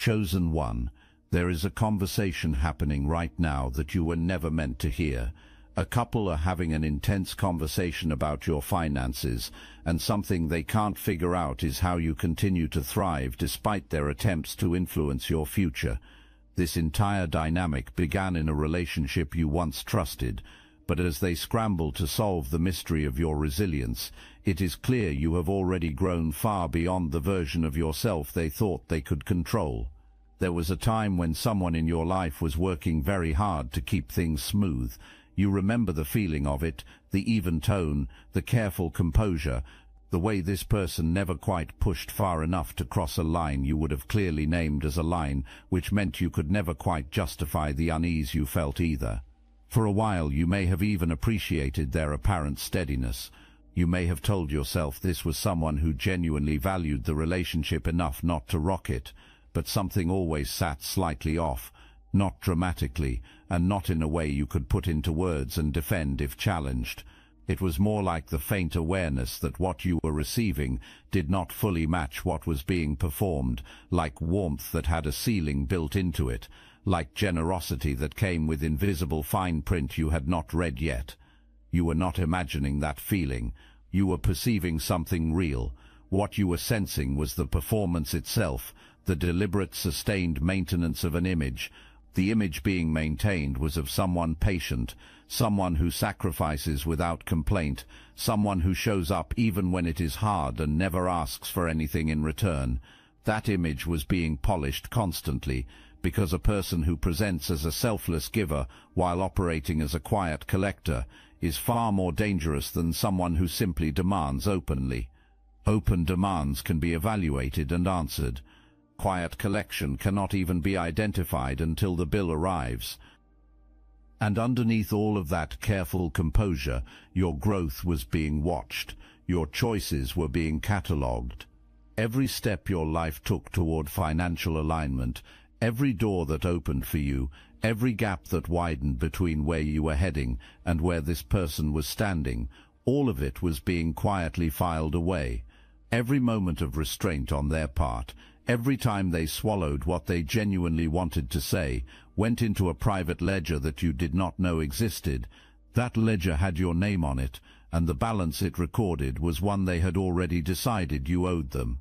Chosen one, there is a conversation happening right now that you were never meant to hear. A couple are having an intense conversation about your finances, and something they can't figure out is how you continue to thrive despite their attempts to influence your future. This entire dynamic began in a relationship you once trusted, but as they scramble to solve the mystery of your resilience, it is clear you have already grown far beyond the version of yourself they thought they could control. There was a time when someone in your life was working very hard to keep things smooth. You remember the feeling of it, the even tone, the careful composure, the way this person never quite pushed far enough to cross a line you would have clearly named as a line, which meant you could never quite justify the unease you felt either. For a while you may have even appreciated their apparent steadiness. You may have told yourself this was someone who genuinely valued the relationship enough not to rock it, but something always sat slightly off, not dramatically, and not in a way you could put into words and defend if challenged. It was more like the faint awareness that what you were receiving did not fully match what was being performed, like warmth that had a ceiling built into it, like generosity that came with invisible fine print you had not read yet. You were not imagining that feeling. You were perceiving something real. What you were sensing was the performance itself, the deliberate, sustained maintenance of an image. The image being maintained was of someone patient, someone who sacrifices without complaint, someone who shows up even when it is hard and never asks for anything in return. That image was being polished constantly, because a person who presents as a selfless giver while operating as a quiet collector is far more dangerous than someone who simply demands openly. Open demands can be evaluated and answered. Quiet collection cannot even be identified until the bill arrives. And underneath all of that careful composure, your growth was being watched. Your choices were being catalogued. Every step your life took toward financial alignment, every door that opened for you, every gap that widened between where you were heading and where this person was standing, all of it was being quietly filed away. Every moment of restraint on their part, every time they swallowed what they genuinely wanted to say, went into a private ledger that you did not know existed. That ledger had your name on it, and the balance it recorded was one they had already decided you owed them.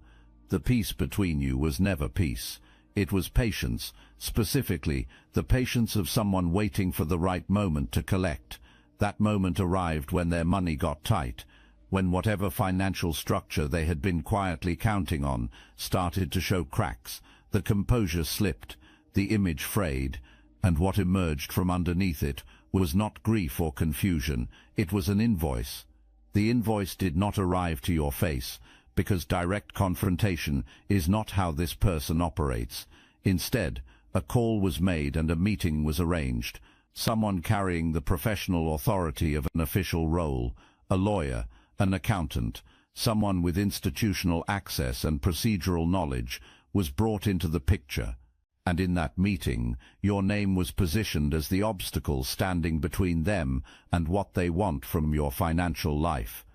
The peace between you was never peace. It was patience, specifically the patience of someone waiting for the right moment to collect. That moment arrived when their money got tight, when whatever financial structure they had been quietly counting on started to show cracks. The composure slipped, the image frayed, and what emerged from underneath it was not grief or confusion, it was an invoice. The invoice did not arrive to your face, because direct confrontation is not how this person operates. Instead, a call was made and a meeting was arranged. Someone carrying the professional authority of an official role, a lawyer, an accountant, someone with institutional access and procedural knowledge, was brought into the picture. And in that meeting, your name was positioned as the obstacle standing between them and what they want from your financial life.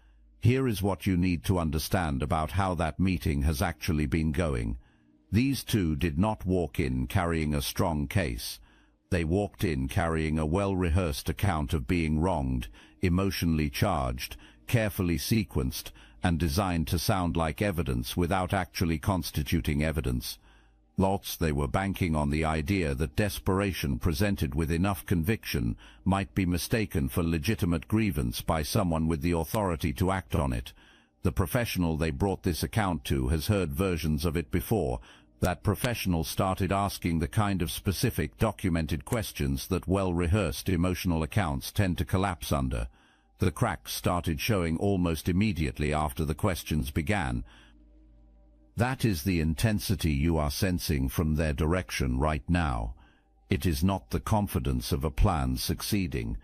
Here is what you need to understand about how that meeting has actually been going. These two did not walk in carrying a strong case. They walked in carrying a well-rehearsed account of being wronged, emotionally charged, carefully sequenced, and designed to sound like evidence without actually constituting evidence. They were banking on the idea that desperation presented with enough conviction might be mistaken for legitimate grievance by someone with the authority to act on it. The professional they brought this account to has heard versions of it before. That professional started asking the kind of specific, documented questions that well-rehearsed emotional accounts tend to collapse under. The cracks started showing almost immediately after the questions began. That is the intensity you are sensing from their direction right now. It is not the confidence of a plan succeeding.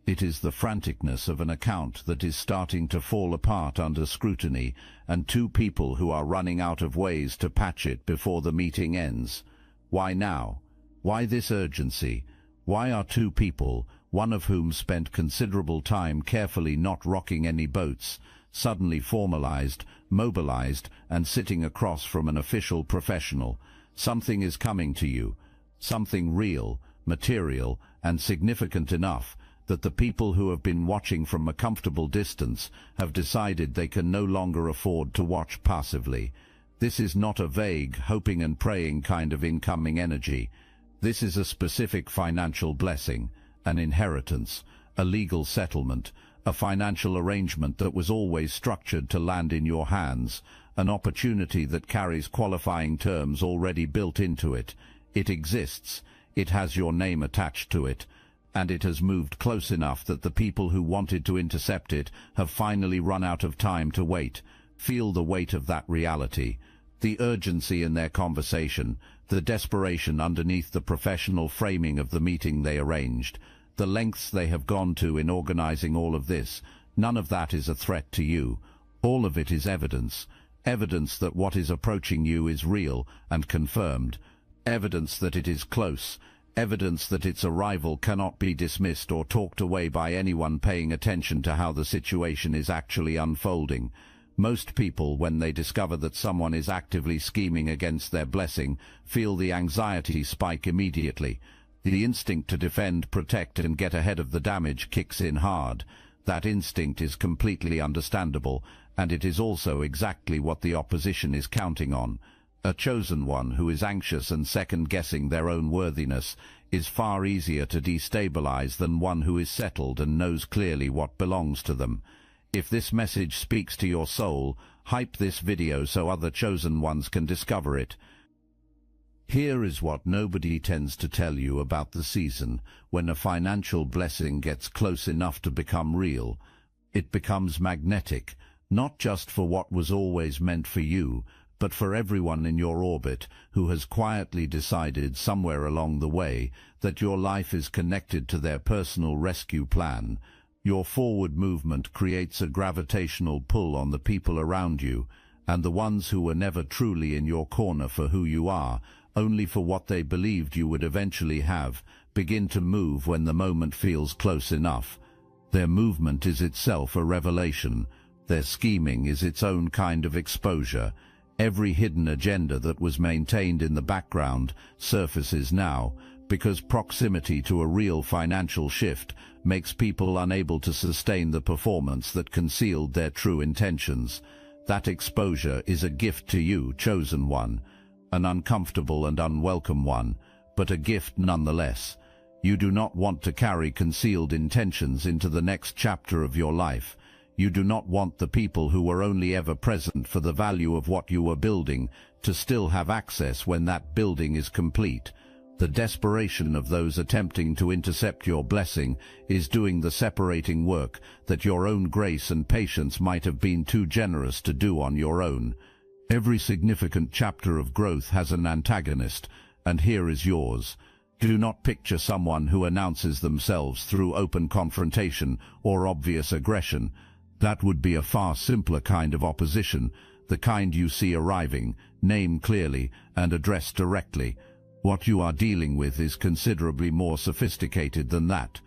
It is the franticness of an account that is starting to fall apart under scrutiny, and two people who are running out of ways to patch it before the meeting ends. Why now? Why this urgency? Why are two people, one of whom spent considerable time carefully not rocking any boats, suddenly formalized, mobilized, and sitting across from an official professional? Something is coming to you, something real, material, and significant enough that the people who have been watching from a comfortable distance have decided they can no longer afford to watch passively. This is not a vague, hoping and praying kind of incoming energy. This is a specific financial blessing, an inheritance, a legal settlement, a financial arrangement that was always structured to land in your hands, an opportunity that carries qualifying terms already built into it. It exists, it has your name attached to it, and it has moved close enough that the people who wanted to intercept it have finally run out of time to wait. Feel the weight of that reality, the urgency in their conversation, the desperation underneath the professional framing of the meeting they arranged, the lengths they have gone to in organizing all of this. None of that is a threat to you. All of it is evidence. Evidence that what is approaching you is real and confirmed. Evidence that it is close. Evidence that its arrival cannot be dismissed or talked away by anyone paying attention to how the situation is actually unfolding. Most people, when they discover that someone is actively scheming against their blessing, feel the anxiety spike immediately. The instinct to defend, protect, and get ahead of the damage kicks in hard. That instinct is completely understandable, and it is also exactly what the opposition is counting on. A chosen one who is anxious and second-guessing their own worthiness is far easier to destabilize than one who is settled and knows clearly what belongs to them. If this message speaks to your soul, hype this video so other chosen ones can discover it. Here is what nobody tends to tell you about the season. When a financial blessing gets close enough to become real, it becomes magnetic, not just for what was always meant for you, but for everyone in your orbit who has quietly decided somewhere along the way that your life is connected to their personal rescue plan. Your forward movement creates a gravitational pull on the people around you, and the ones who were never truly in your corner for who you are, only for what they believed you would eventually have, begin to move when the moment feels close enough. Their movement is itself a revelation. Their scheming is its own kind of exposure. Every hidden agenda that was maintained in the background surfaces now, because proximity to a real financial shift makes people unable to sustain the performance that concealed their true intentions. That exposure is a gift to you, chosen one, an uncomfortable and unwelcome one, but a gift nonetheless. You do not want to carry concealed intentions into the next chapter of your life. You do not want the people who were only ever present for the value of what you were building to still have access when that building is complete. The desperation of those attempting to intercept your blessing is doing the separating work that your own grace and patience might have been too generous to do on your own. Every significant chapter of growth has an antagonist, and here is yours. Do not picture someone who announces themselves through open confrontation or obvious aggression. That would be a far simpler kind of opposition, the kind you see arriving, named clearly and addressed directly. What you are dealing with is considerably more sophisticated than that.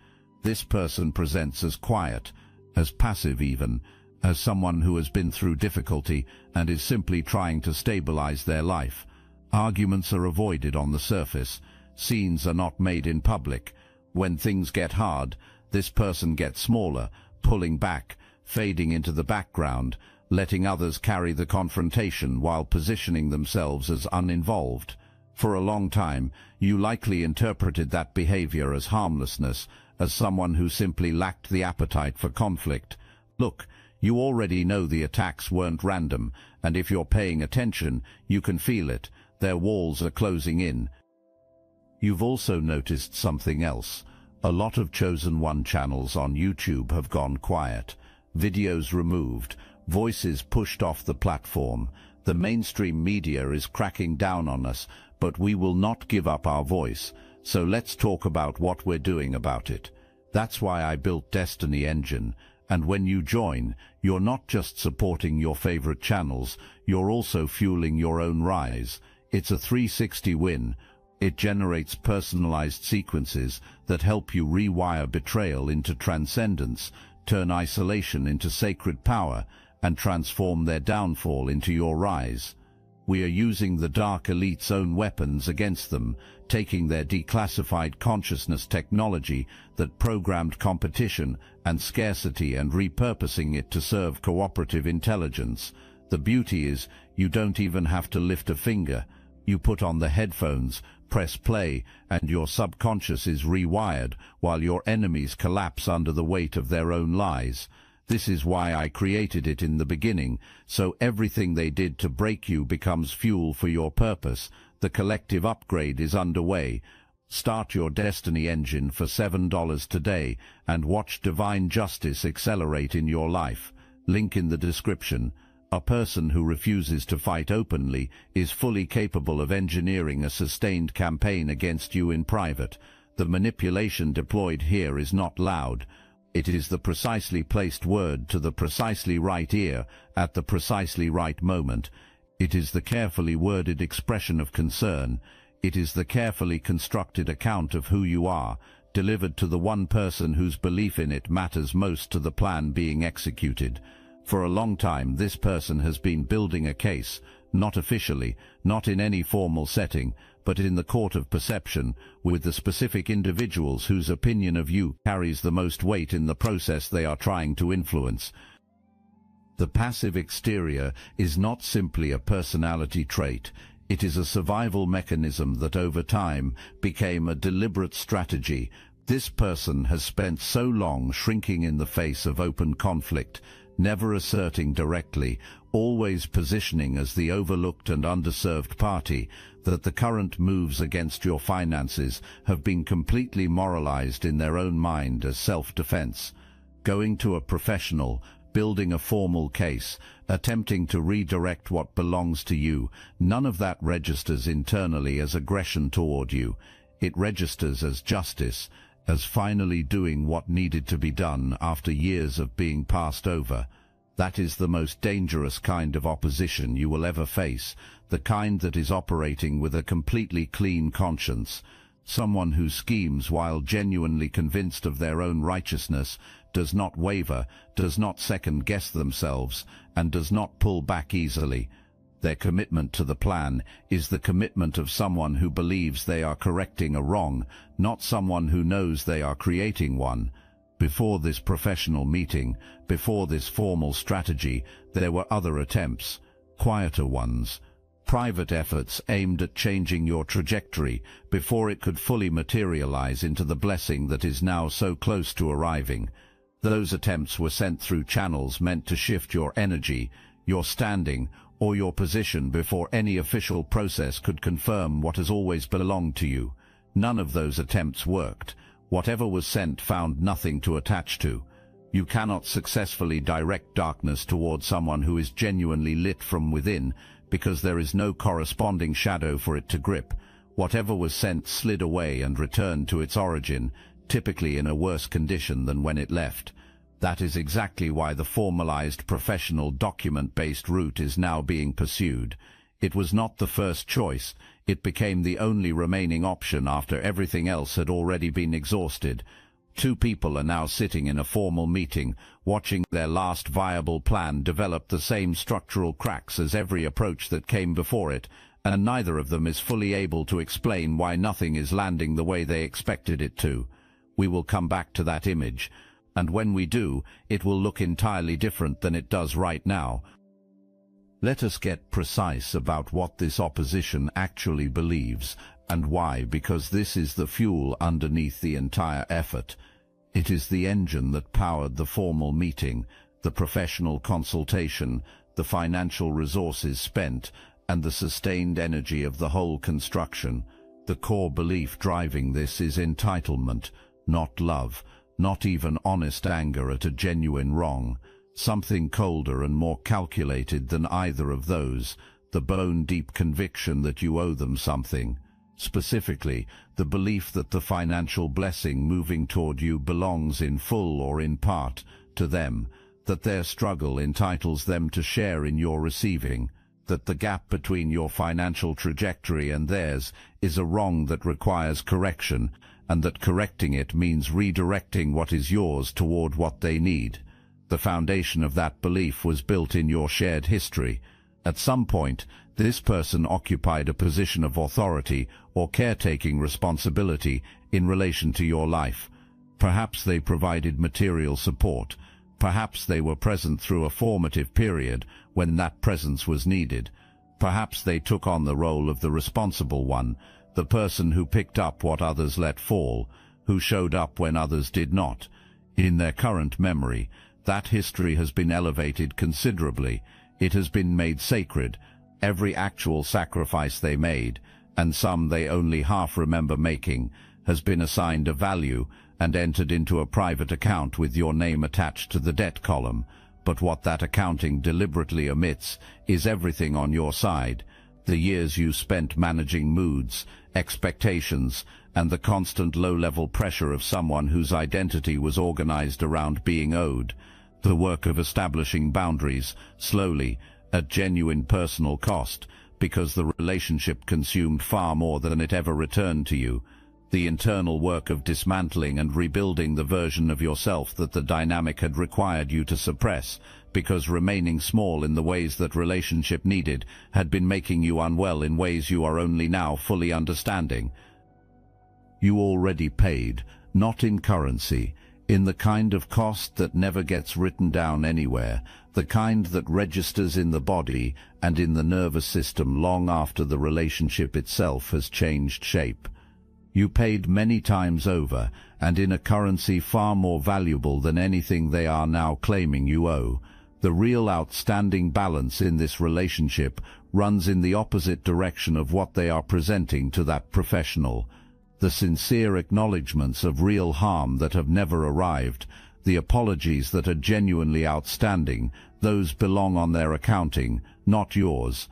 This person presents as quiet, as passive even, as someone who has been through difficulty and is simply trying to stabilize their life. Arguments are avoided on the surface. Scenes are not made in public. When things get hard, this person gets smaller, pulling back, fading into the background, letting others carry the confrontation while positioning themselves as uninvolved. For a long time, you likely interpreted that behavior as harmlessness, as someone who simply lacked the appetite for conflict. Look, you already know the attacks weren't random, and if you're paying attention, you can feel it. Their walls are closing in. You've also noticed something else. A lot of Chosen One channels on YouTube have gone quiet. Videos removed, voices pushed off the platform. The mainstream media is cracking down on us, but we will not give up our voice. So let's talk about what we're doing about it. That's why I built Destiny Engine. And when you join, you're not just supporting your favorite channels, you're also fueling your own rise. It's a 360 win. It generates personalized sequences that help you rewire betrayal into transcendence, turn isolation into sacred power, and transform their downfall into your rise. We are using the dark elite's own weapons against them, taking their declassified consciousness technology that programmed competition and scarcity and repurposing it to serve cooperative intelligence. The beauty is, you don't even have to lift a finger. You put on the headphones, press play, and your subconscious is rewired while your enemies collapse under the weight of their own lies. This is why I created it in the beginning, so everything they did to break you becomes fuel for your purpose. The collective upgrade is underway. Start your destiny engine for $7 today and watch divine justice accelerate in your life. Link in the description. A person who refuses to fight openly is fully capable of engineering a sustained campaign against you in private. The manipulation deployed here is not loud. It is the precisely placed word to the precisely right ear at the precisely right moment. It is the carefully worded expression of concern. It is the carefully constructed account of who you are, delivered to the one person whose belief in it matters most to the plan being executed. For a long time, this person has been building a case, not officially, not in any formal setting, but in the court of perception, with the specific individuals whose opinion of you carries the most weight in the process they are trying to influence. The passive exterior is not simply a personality trait. It is a survival mechanism that over time became a deliberate strategy. This person has spent so long shrinking in the face of open conflict, never asserting directly, always positioning as the overlooked and underserved party, that the current moves against your finances have been completely moralized in their own mind as self-defense. Going to a professional, building a formal case, attempting to redirect what belongs to you, none of that registers internally as aggression toward you. It registers as justice, as finally doing what needed to be done after years of being passed over. That is the most dangerous kind of opposition you will ever face, the kind that is operating with a completely clean conscience. Someone who schemes while genuinely convinced of their own righteousness, does not waver, does not second-guess themselves, and does not pull back easily. Their commitment to the plan is the commitment of someone who believes they are correcting a wrong, not someone who knows they are creating one. Before this professional meeting, before this formal strategy, there were other attempts, quieter ones, private efforts aimed at changing your trajectory before it could fully materialize into the blessing that is now so close to arriving. Those attempts were sent through channels meant to shift your energy, your standing, or your position before any official process could confirm what has always belonged to you. None of those attempts worked. Whatever was sent found nothing to attach to. You cannot successfully direct darkness toward someone who is genuinely lit from within, because there is no corresponding shadow for it to grip. Whatever was sent slid away and returned to its origin, typically in a worse condition than when it left. That is exactly why the formalized professional document-based route is now being pursued. It was not the first choice. It became the only remaining option after everything else had already been exhausted. Two people are now sitting in a formal meeting, watching their last viable plan develop the same structural cracks as every approach that came before it, and neither of them is fully able to explain why nothing is landing the way they expected it to. We will come back to that image, and when we do, it will look entirely different than it does right now. Let us get precise about what this opposition actually believes, and why, because this is the fuel underneath the entire effort. It is the engine that powered the formal meeting, the professional consultation, the financial resources spent, and the sustained energy of the whole construction. The core belief driving this is entitlement, not love, not even honest anger at a genuine wrong. Something colder and more calculated than either of those, the bone-deep conviction that you owe them something. Specifically, the belief that the financial blessing moving toward you belongs in full or in part to them, that their struggle entitles them to share in your receiving, that the gap between your financial trajectory and theirs is a wrong that requires correction, and that correcting it means redirecting what is yours toward what they need. The foundation of that belief was built in your shared history. At some point, This person occupied a position of authority or caretaking responsibility in relation to your life. Perhaps they provided material support. Perhaps they were present through a formative period when that presence was needed. Perhaps they took on the role of the responsible one, the person who picked up what others let fall, who showed up when others did not. In their current memory, that history has been elevated considerably. It has been made sacred. Every actual sacrifice they made, and some they only half remember making, has been assigned a value and entered into a private account with your name attached to the debt column. But what that accounting deliberately omits is everything on your side. The years you spent managing moods, expectations, and the constant low-level pressure of someone whose identity was organized around being owed. The work of establishing boundaries, slowly, at genuine personal cost, because the relationship consumed far more than it ever returned to you. The internal work of dismantling and rebuilding the version of yourself that the dynamic had required you to suppress, because remaining small in the ways that relationship needed had been making you unwell in ways you are only now fully understanding. You already paid, not in currency, in the kind of cost that never gets written down anywhere, the kind that registers in the body and in the nervous system long after the relationship itself has changed shape. You paid many times over, and in a currency far more valuable than anything they are now claiming you owe. The real outstanding balance in this relationship runs in the opposite direction of what they are presenting to that professional. The sincere acknowledgments of real harm that have never arrived, the apologies that are genuinely outstanding, those belong on their accounting, not yours.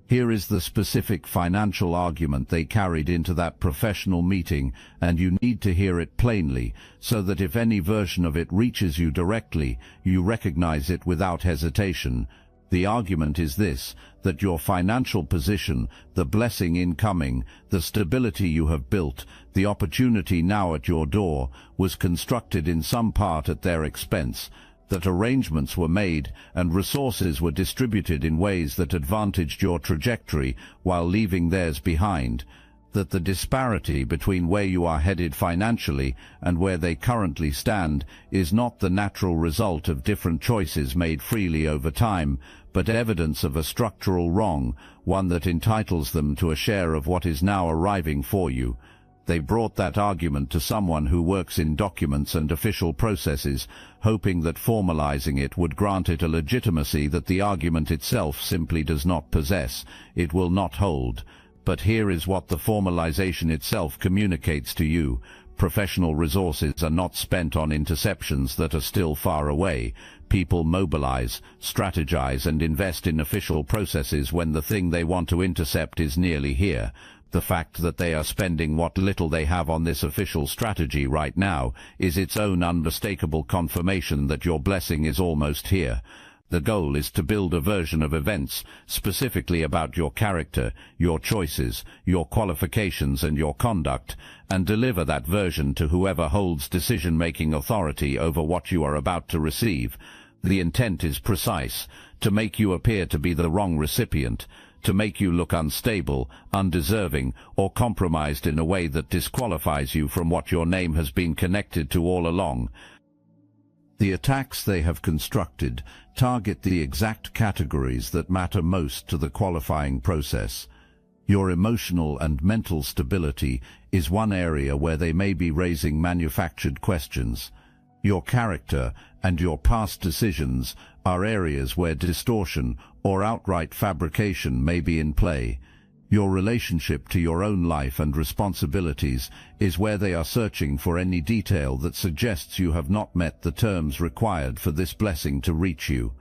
Here is the specific financial argument they carried into that professional meeting, and you need to hear it plainly, so that if any version of it reaches you directly, you recognize it without hesitation. The argument is this, that your financial position, the blessing incoming, the stability you have built, the opportunity now at your door, was constructed in some part at their expense, that arrangements were made and resources were distributed in ways that advantaged your trajectory while leaving theirs behind, that the disparity between where you are headed financially and where they currently stand is not the natural result of different choices made freely over time, but evidence of a structural wrong, one that entitles them to a share of what is now arriving for you. They brought that argument to someone who works in documents and official processes, hoping that formalizing it would grant it a legitimacy that the argument itself simply does not possess. It will not hold. But here is what the formalization itself communicates to you. Professional resources are not spent on interceptions that are still far away. People mobilize, strategize, and invest in official processes when the thing they want to intercept is nearly here. The fact that they are spending what little they have on this official strategy right now is its own unmistakable confirmation that your blessing is almost here. The goal is to build a version of events specifically about your character, your choices, your qualifications, and your conduct, and deliver that version to whoever holds decision-making authority over what you are about to receive. The intent is precise, to make you appear to be the wrong recipient, to make you look unstable, undeserving, or compromised in a way that disqualifies you from what your name has been connected to all along. The attacks they have constructed target the exact categories that matter most to the qualifying process. Your emotional and mental stability is one area where they may be raising manufactured questions. Your character and your past decisions are areas where distortion or outright fabrication may be in play. Your relationship to your own life and responsibilities is where they are searching for any detail that suggests you have not met the terms required for this blessing to reach you.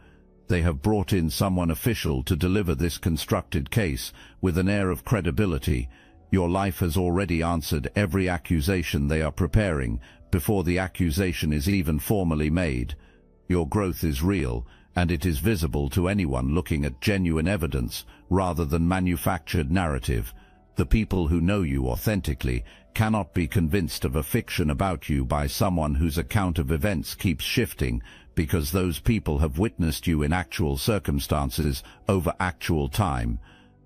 They have brought in someone official to deliver this constructed case with an air of credibility. Your life has already answered every accusation they are preparing before the accusation is even formally made. Your growth is real, and it is visible to anyone looking at genuine evidence rather than manufactured narrative. The people who know you authentically cannot be convinced of a fiction about you by someone whose account of events keeps shifting, because those people have witnessed you in actual circumstances over actual time.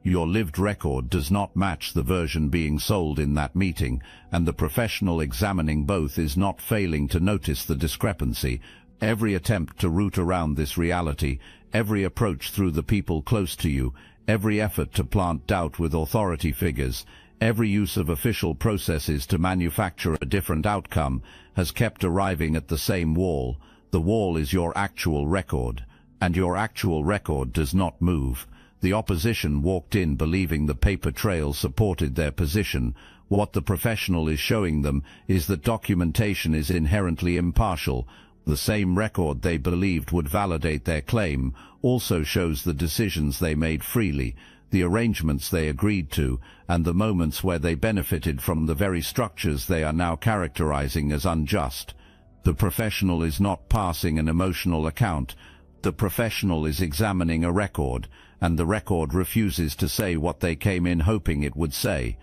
Your lived record does not match the version being sold in that meeting, and the professional examining both is not failing to notice the discrepancy. Every attempt to root around this reality, every approach through the people close to you, every effort to plant doubt with authority figures, every use of official processes to manufacture a different outcome has kept arriving at the same wall. The wall is your actual record, and your actual record does not move. The opposition walked in believing the paper trail supported their position. What the professional is showing them is that documentation is inherently impartial. The same record they believed would validate their claim also shows the decisions they made freely, the arrangements they agreed to, and the moments where they benefited from the very structures they are now characterizing as unjust. The professional is not passing an emotional account. The professional is examining a record, and the record refuses to say what they came in hoping it would say.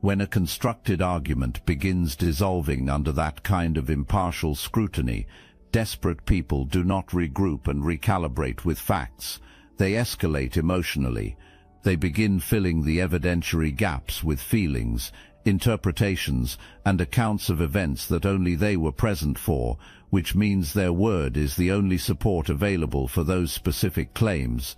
When a constructed argument begins dissolving under that kind of impartial scrutiny, desperate people do not regroup and recalibrate with facts. They escalate emotionally. They begin filling the evidentiary gaps with feelings, interpretations, and accounts of events that only they were present for, which means their word is the only support available for those specific claims.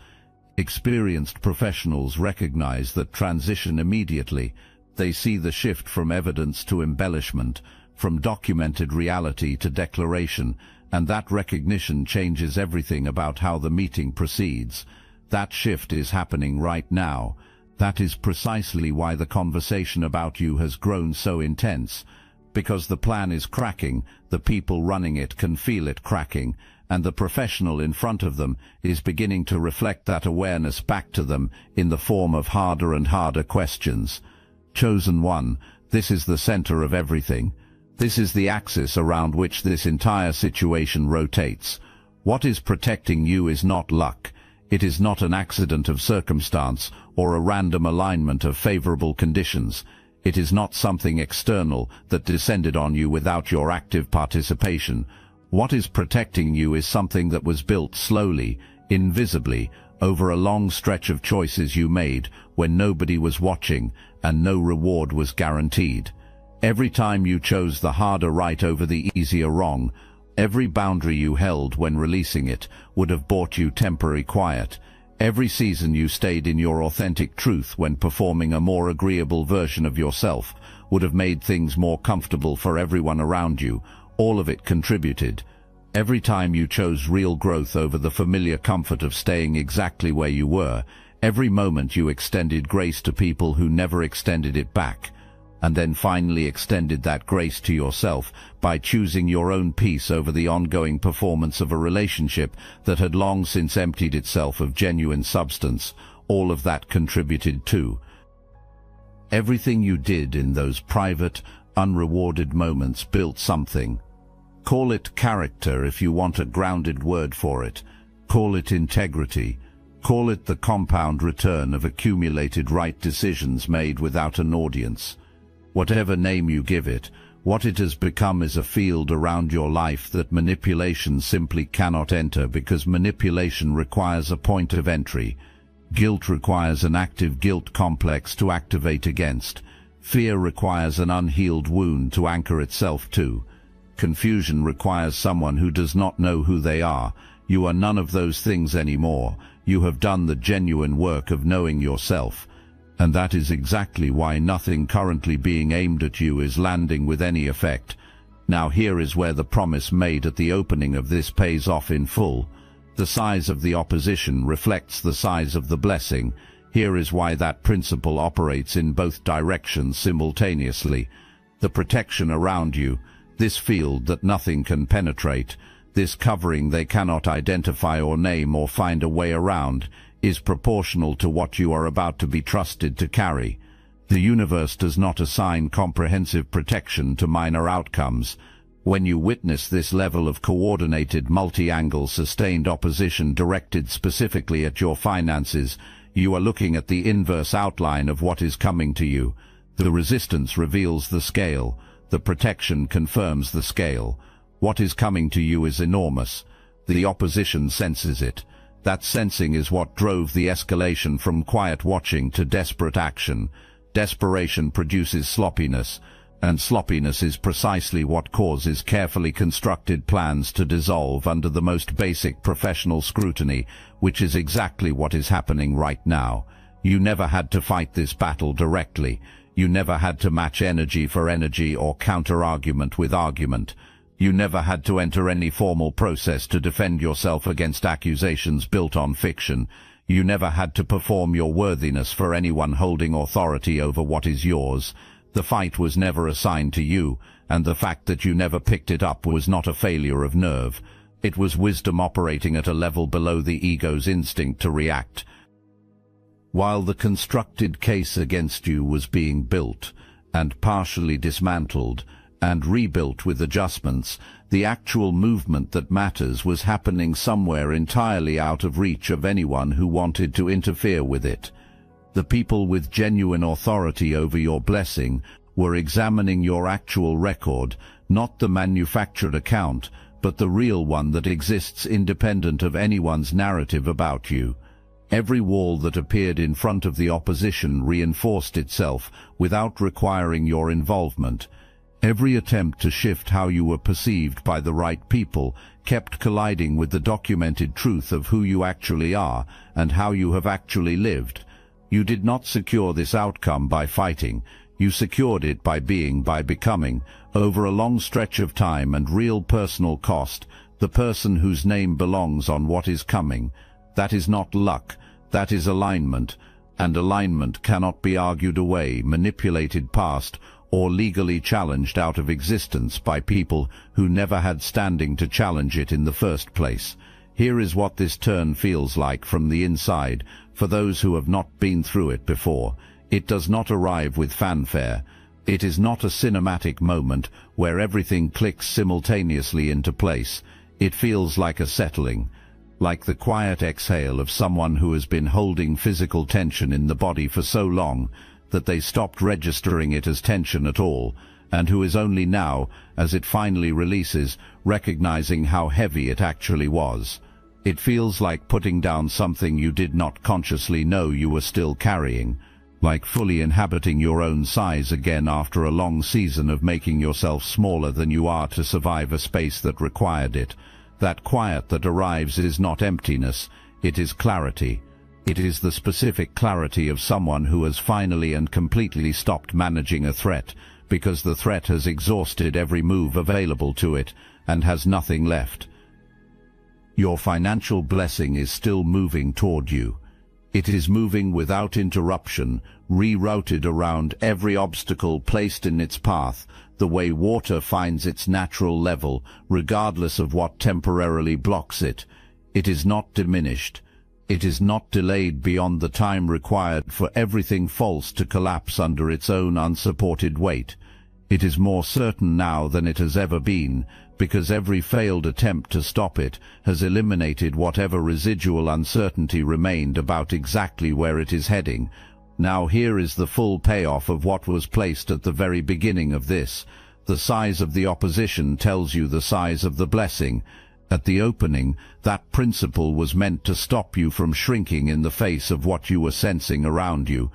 Experienced professionals recognize that transition immediately. They see the shift from evidence to embellishment, from documented reality to declaration, and that recognition changes everything about how the meeting proceeds. That shift is happening right now. That is precisely why the conversation about you has grown so intense. Because the plan is cracking, the people running it can feel it cracking, and the professional in front of them is beginning to reflect that awareness back to them in the form of harder and harder questions. Chosen one, this is the center of everything. This is the axis around which this entire situation rotates. What is protecting you is not luck. It is not an accident of circumstance or a random alignment of favorable conditions. It is not something external that descended on you without your active participation. What is protecting you is something that was built slowly, invisibly, over a long stretch of choices you made when nobody was watching and no reward was guaranteed. Every time you chose the harder right over the easier wrong, every boundary you held when releasing it would have bought you temporary quiet. Every season you stayed in your authentic truth when performing a more agreeable version of yourself would have made things more comfortable for everyone around you. All of it contributed. Every time you chose real growth over the familiar comfort of staying exactly where you were, every moment you extended grace to people who never extended it back, and then finally extended that grace to yourself by choosing your own peace over the ongoing performance of a relationship that had long since emptied itself of genuine substance. All of that contributed too. Everything you did in those private, unrewarded moments built something. Call it character if you want a grounded word for it. Call it integrity. Call it the compound return of accumulated right decisions made without an audience. Whatever name you give it, what it has become is a field around your life that manipulation simply cannot enter because manipulation requires a point of entry. Guilt requires an active guilt complex to activate against. Fear requires an unhealed wound to anchor itself to. Confusion requires someone who does not know who they are. You are none of those things anymore. You have done the genuine work of knowing yourself. And that is exactly why nothing currently being aimed at you is landing with any effect. Now here is where the promise made at the opening of this pays off in full. The size of the opposition reflects the size of the blessing. Here is why that principle operates in both directions simultaneously. The protection around you, this field that nothing can penetrate, this covering they cannot identify or name or find a way around, is proportional to what you are about to be trusted to carry. The universe does not assign comprehensive protection to minor outcomes. When you witness this level of coordinated multi-angle sustained opposition directed specifically at your finances, you are looking at the inverse outline of what is coming to you. The resistance reveals the scale. The protection confirms the scale. What is coming to you is enormous. The opposition senses it. That sensing is what drove the escalation from quiet watching to desperate action. Desperation produces sloppiness, and sloppiness is precisely what causes carefully constructed plans to dissolve under the most basic professional scrutiny, which is exactly what is happening right now. You never had to fight this battle directly. You never had to match energy for energy or counter-argument with argument. You never had to enter any formal process to defend yourself against accusations built on fiction. You never had to perform your worthiness for anyone holding authority over what is yours. The fight was never assigned to you, and the fact that you never picked it up was not a failure of nerve. It was wisdom operating at a level below the ego's instinct to react. While the constructed case against you was being built, and partially dismantled, and rebuilt with adjustments, the actual movement that matters was happening somewhere entirely out of reach of anyone who wanted to interfere with it. The people with genuine authority over your blessing were examining your actual record, not the manufactured account, but the real one that exists independent of anyone's narrative about you. Every wall that appeared in front of the opposition reinforced itself without requiring your involvement. Every attempt to shift how you were perceived by the right people kept colliding with the documented truth of who you actually are and how you have actually lived. You did not secure this outcome by fighting. You secured it by becoming, over a long stretch of time and real personal cost, the person whose name belongs on what is coming. That is not luck, that is alignment, and alignment cannot be argued away, manipulated past, or legally challenged out of existence by people who never had standing to challenge it in the first place. Here is what this turn feels like from the inside, for those who have not been through it before. It does not arrive with fanfare. It is not a cinematic moment where everything clicks simultaneously into place. It feels like a settling, like the quiet exhale of someone who has been holding physical tension in the body for so long that they stopped registering it as tension at all, and who is only now, as it finally releases, recognizing how heavy it actually was. It feels like putting down something you did not consciously know you were still carrying, like fully inhabiting your own size again after a long season of making yourself smaller than you are to survive a space that required it. That quiet that arrives is not emptiness, it is clarity. It is the specific clarity of someone who has finally and completely stopped managing a threat, because the threat has exhausted every move available to it and has nothing left. Your financial blessing is still moving toward you. It is moving without interruption, rerouted around every obstacle placed in its path, the way water finds its natural level, regardless of what temporarily blocks it. It is not diminished. It is not delayed beyond the time required for everything false to collapse under its own unsupported weight. It is more certain now than it has ever been, because every failed attempt to stop it has eliminated whatever residual uncertainty remained about exactly where it is heading. Now here is the full payoff of what was placed at the very beginning of this. The size of the opposition tells you the size of the blessing. At the opening, that principle was meant to stop you from shrinking in the face of what you were sensing around you.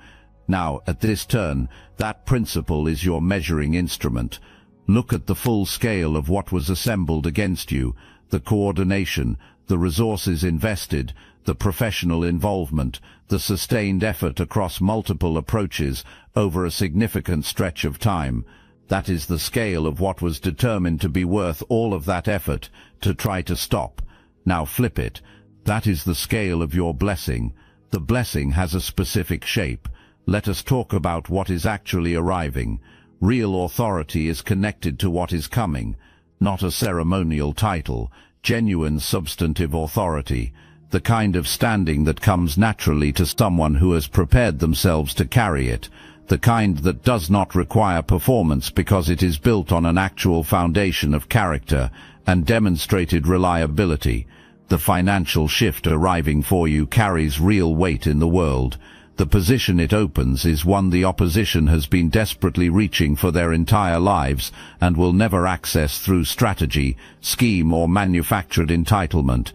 Now, at this turn, that principle is your measuring instrument. Look at the full scale of what was assembled against you, the coordination, the resources invested, the professional involvement, the sustained effort across multiple approaches over a significant stretch of time. That is the scale of what was determined to be worth all of that effort to try to stop. Now flip it. That is the scale of your blessing. The blessing has a specific shape. Let us talk about what is actually arriving. Real authority is connected to what is coming, not a ceremonial title, genuine substantive authority, the kind of standing that comes naturally to someone who has prepared themselves to carry it, the kind that does not require performance because it is built on an actual foundation of character and demonstrated reliability. The financial shift arriving for you carries real weight in the world. The position it opens is one the opposition has been desperately reaching for their entire lives and will never access through strategy, scheme, or manufactured entitlement.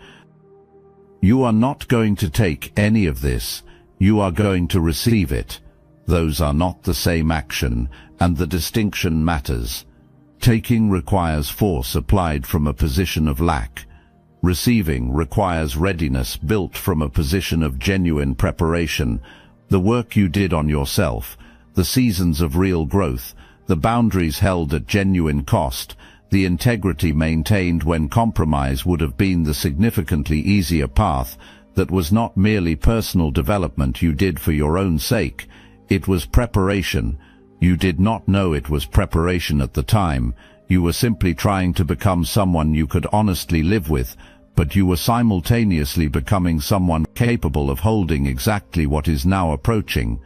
You are not going to take any of this. You are going to receive it. Those are not the same action, and the distinction matters. Taking requires force applied from a position of lack. Receiving requires readiness built from a position of genuine preparation. The work you did on yourself, the seasons of real growth, the boundaries held at genuine cost, the integrity maintained when compromise would have been the significantly easier path, that was not merely personal development you did for your own sake. It was preparation. You did not know it was preparation at the time. You were simply trying to become someone you could honestly live with, but you were simultaneously becoming someone capable of holding exactly what is now approaching.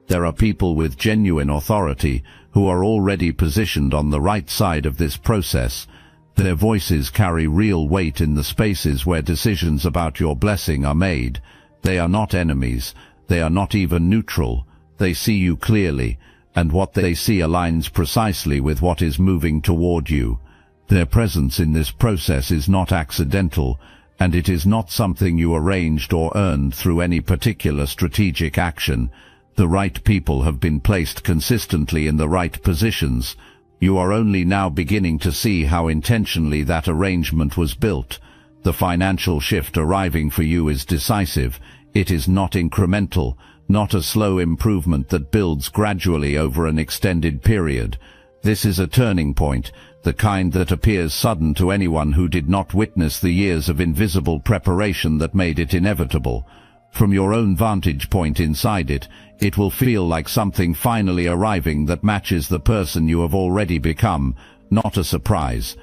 There are people with genuine authority who are already positioned on the right side of this process. Their voices carry real weight in the spaces where decisions about your blessing are made. They are not enemies. They are not even neutral. They see you clearly, and what they see aligns precisely with what is moving toward you. Their presence in this process is not accidental, and it is not something you arranged or earned through any particular strategic action. The right people have been placed consistently in the right positions. You are only now beginning to see how intentionally that arrangement was built. The financial shift arriving for you is decisive. It is not incremental, not a slow improvement that builds gradually over an extended period. This is a turning point, the kind that appears sudden to anyone who did not witness the years of invisible preparation that made it inevitable. From your own vantage point inside it, it will feel like something finally arriving that matches the person you have already become, not a surprise,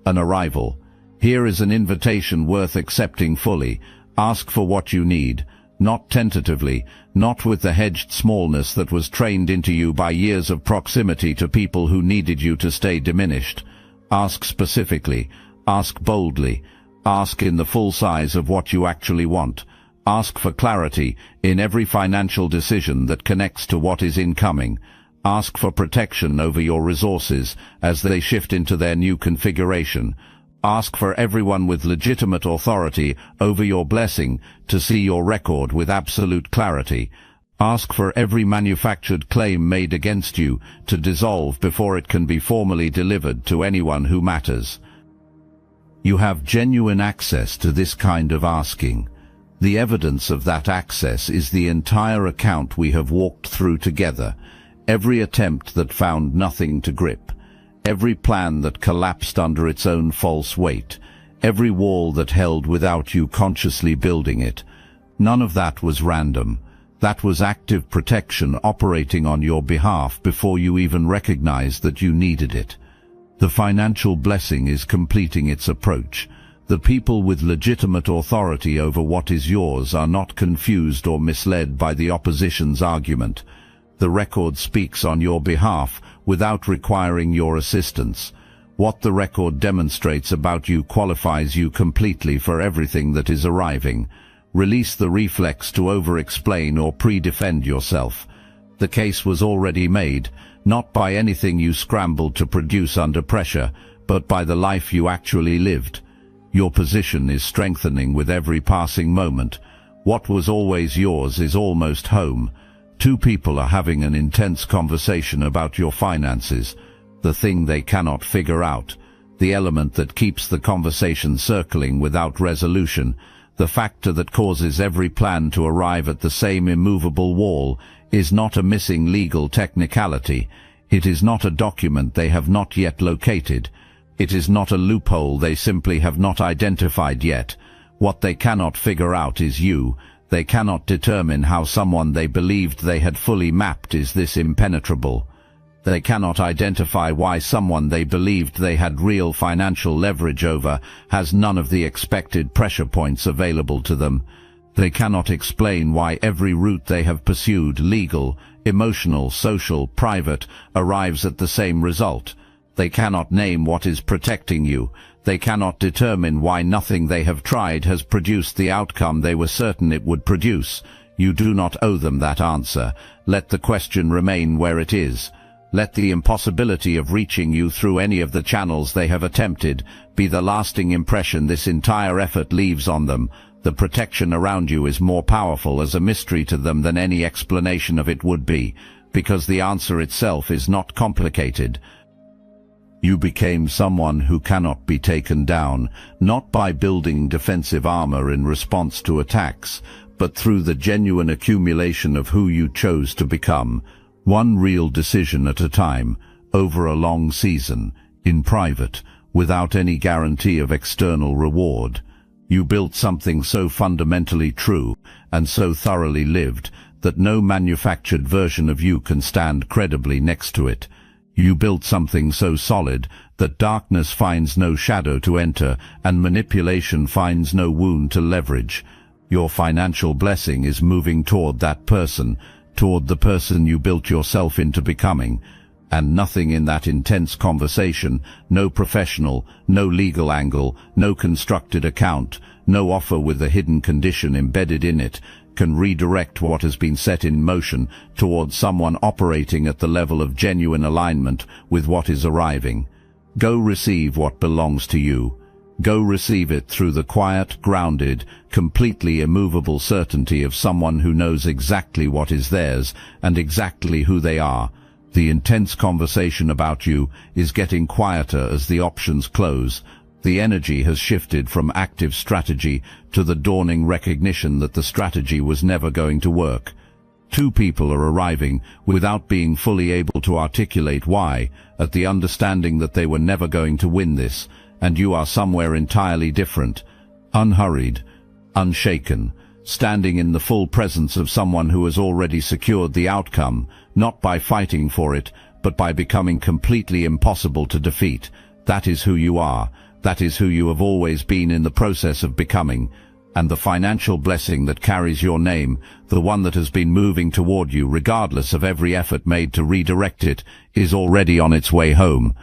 an arrival. Here is an invitation worth accepting fully. Ask for what you need, not tentatively, not with the hedged smallness that was trained into you by years of proximity to people who needed you to stay diminished. Ask specifically, ask boldly, ask in the full size of what you actually want. Ask for clarity in every financial decision that connects to what is incoming. Ask for protection over your resources as they shift into their new configuration. Ask for everyone with legitimate authority over your blessing to see your record with absolute clarity. Ask for every manufactured claim made against you to dissolve before it can be formally delivered to anyone who matters. You have genuine access to this kind of asking. The evidence of that access is the entire account we have walked through together, every attempt that found nothing to grip, every plan that collapsed under its own false weight, every wall that held without you consciously building it. None of that was random. That was active protection operating on your behalf before you even recognized that you needed it. The financial blessing is completing its approach. The people with legitimate authority over what is yours are not confused or misled by the opposition's argument. The record speaks on your behalf without requiring your assistance. What the record demonstrates about you qualifies you completely for everything that is arriving. Release the reflex to over-explain or pre-defend yourself. The case was already made, not by anything you scrambled to produce under pressure, but by the life you actually lived. Your position is strengthening with every passing moment. What was always yours is almost home. Two people are having an intense conversation about your finances, the thing they cannot figure out, the element that keeps the conversation circling without resolution, the factor that causes every plan to arrive at the same immovable wall, is not a missing legal technicality. It is not a document they have not yet located. It is not a loophole they simply have not identified yet. What they cannot figure out is you. They cannot determine how someone they believed they had fully mapped is this impenetrable. They cannot identify why someone they believed they had real financial leverage over has none of the expected pressure points available to them. They cannot explain why every route they have pursued, legal, emotional, social, private, arrives at the same result. They cannot name what is protecting you. They cannot determine why nothing they have tried has produced the outcome they were certain it would produce. You do not owe them that answer. Let the question remain where it is. Let the impossibility of reaching you through any of the channels they have attempted be the lasting impression this entire effort leaves on them. The protection around you is more powerful as a mystery to them than any explanation of it would be, because the answer itself is not complicated. You became someone who cannot be taken down, not by building defensive armor in response to attacks, but through the genuine accumulation of who you chose to become, one real decision at a time, over a long season, in private, without any guarantee of external reward. You built something so fundamentally true and so thoroughly lived that no manufactured version of you can stand credibly next to it. You built something so solid that darkness finds no shadow to enter and manipulation finds no wound to leverage. Your financial blessing is moving toward that person, toward the person you built yourself into becoming. And nothing in that intense conversation, no professional, no legal angle, no constructed account, no offer with a hidden condition embedded in it, can redirect what has been set in motion towards someone operating at the level of genuine alignment with what is arriving. Go receive what belongs to you. Go receive it through the quiet, grounded, completely immovable certainty of someone who knows exactly what is theirs and exactly who they are. The intense conversation about you is getting quieter as the options close. The energy has shifted from active strategy to the dawning recognition that the strategy was never going to work. Two people are arriving without being fully able to articulate why, at the understanding that they were never going to win this, and you are somewhere entirely different, unhurried, unshaken, standing in the full presence of someone who has already secured the outcome, not by fighting for it, but by becoming completely impossible to defeat. That is who you are. That is who you have always been in the process of becoming. And the financial blessing that carries your name, the one that has been moving toward you regardless of every effort made to redirect it, is already on its way home.